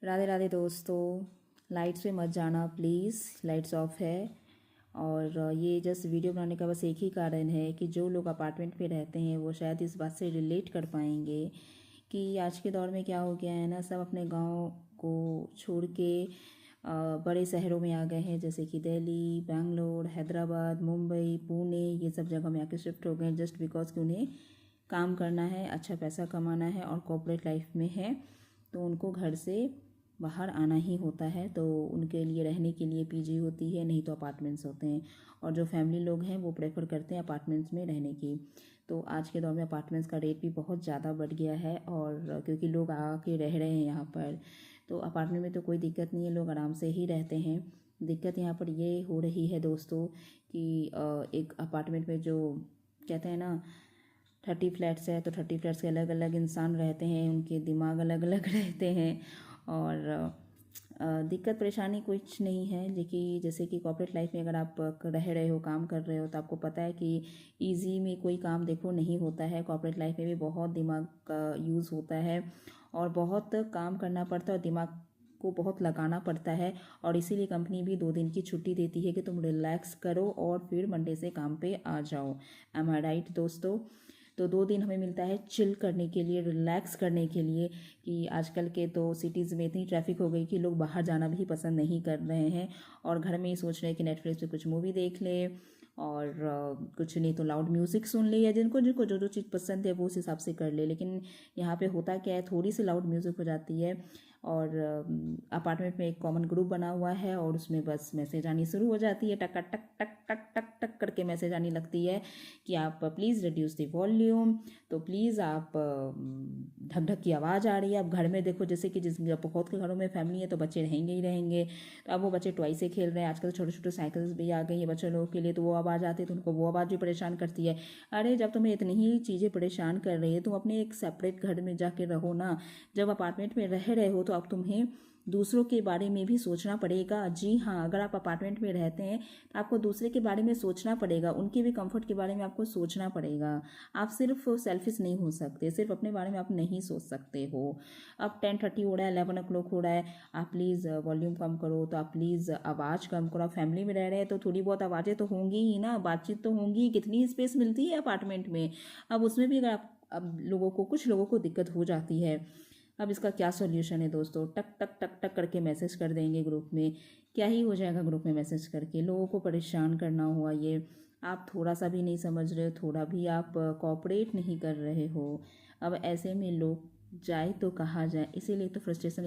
राधे राधे दोस्तों, लाइट्स पे मत जाना प्लीज़, लाइट्स ऑफ है। और ये जस्ट वीडियो बनाने का बस एक ही कारण है कि जो लोग अपार्टमेंट पे रहते हैं वो शायद इस बात से रिलेट कर पाएंगे कि आज के दौर में क्या हो गया है ना, सब अपने गांव को छोड़ के बड़े शहरों में आ गए हैं, जैसे कि दिल्ली, बेंगलोर, हैदराबाद, मुंबई, पुणे, ये सब जगह में आके शिफ्ट हो गए हैं जस्ट बिकॉज कि उन्हें काम करना है, अच्छा पैसा कमाना है और कॉर्पोरेट लाइफ में है तो उनको घर से बाहर आना ही होता है। तो उनके लिए रहने के लिए पीजी होती है, नहीं तो अपार्टमेंट्स होते हैं। और जो फैमिली लोग हैं वो प्रेफर करते हैं अपार्टमेंट्स में रहने की। तो आज के दौर में अपार्टमेंट्स का रेट भी बहुत ज़्यादा बढ़ गया है, और क्योंकि लोग आके रह रहे हैं यहाँ पर, तो अपार्टमेंट में तो कोई दिक्कत नहीं है, लोग आराम से ही रहते हैं। दिक्कत यहाँ पर ये हो रही है दोस्तों कि एक अपार्टमेंट में जो कहते हैं ना 30 फ्लैट्स है, तो 30 फ्लैट्स के अलग अलग इंसान रहते हैं, उनके दिमाग अलग अलग रहते हैं। और दिक्कत परेशानी कुछ नहीं है, जैसे कि कॉर्पोरेट लाइफ में अगर आप रह रहे हो, काम कर रहे हो, तो आपको पता है कि इजी में कोई काम देखो नहीं होता है। कॉर्पोरेट लाइफ में भी बहुत दिमाग का यूज़ होता है और बहुत काम करना पड़ता है और दिमाग को बहुत लगाना पड़ता है। और इसीलिए कंपनी भी 2 दिन की छुट्टी देती है कि तुम रिलैक्स करो और फिर मंडे से काम पे आ जाओ। एम आई राइट दोस्तों? तो 2 दिन हमें मिलता है चिल करने के लिए, रिलैक्स करने के लिए, कि आजकल के तो सिटीज़ में इतनी ट्रैफिक हो गई कि लोग बाहर जाना भी पसंद नहीं कर रहे हैं और घर में ही सोच रहे हैं कि नेटफ्लिक्स पे कुछ मूवी देख ले और कुछ नहीं तो लाउड म्यूज़िक सुन ले, या जिनको जिनको जो जो चीज़ पसंद है वो उस हिसाब से कर ले। लेकिन यहाँ पे होता क्या है, थोड़ी सी लाउड म्यूज़िक हो जाती है और अपार्टमेंट में एक कॉमन ग्रुप बना हुआ है और उसमें बस मैसेज आनी शुरू हो जाती है, टक टक टक टक टक टक करके मैसेज आनी लगती है कि आप प्लीज़ रिड्यूस द वॉल्यूम। तो प्लीज़ आप ढक ढक की आवाज़ आ रही है। अब घर में देखो, जैसे कि जिस बहुत के घरों में फैमिली है तो बच्चे रहेंगे ही रहेंगे, तो अब वो बच्चे टॉय से खेल रहे हैं। आजकल छोटे छोटे साइकिल्स भी आ गई है बच्चों लोगों के लिए, तो वो आवाज़ आती है तो उनको वो आवाज़ भी परेशान करती है। अरे जब तुम्हें इतनी ही चीज़ें परेशान कर रही है, तुम अपने एक सेपरेट घर में जाके रहो ना। जब अपार्टमेंट में रह रहे हो तो अब तुम्हें दूसरों के बारे में भी सोचना पड़ेगा। जी हाँ, अगर आप अपार्टमेंट में रहते हैं तो आपको दूसरे के बारे में सोचना पड़ेगा, उनके भी कंफर्ट के बारे में आपको सोचना पड़ेगा। आप सिर्फ सेल्फिश नहीं हो सकते, सिर्फ अपने बारे में आप नहीं सोच सकते हो। अब 10:30 हो रहा है, 11 o'clock हो रहा है, आप प्लीज़ वॉल्यूम कम करो, तो आप प्लीज़ आवाज़ कम करो। आप फैमिली में रह रहे हैं तो थोड़ी बहुत आवाज़ें तो होंगी ही ना, बातचीत तो होंगी। कितनी स्पेस मिलती है अपार्टमेंट में, अब उसमें भी अगर आप अब लोगों को कुछ लोगों को दिक्कत हो जाती है। अब इसका क्या सॉल्यूशन है दोस्तों? टक टक टक टक करके मैसेज कर देंगे ग्रुप में। क्या ही हो जाएगा ग्रुप में मैसेज करके? लोगों को परेशान करना हुआ ये। आप थोड़ा सा भी नहीं समझ रहे हो, थोड़ा भी आप कोऑपरेट नहीं कर रहे हो। अब ऐसे में लोग जाए तो कहाँ जाए, इसीलिए तो फ्रस्ट्रेशन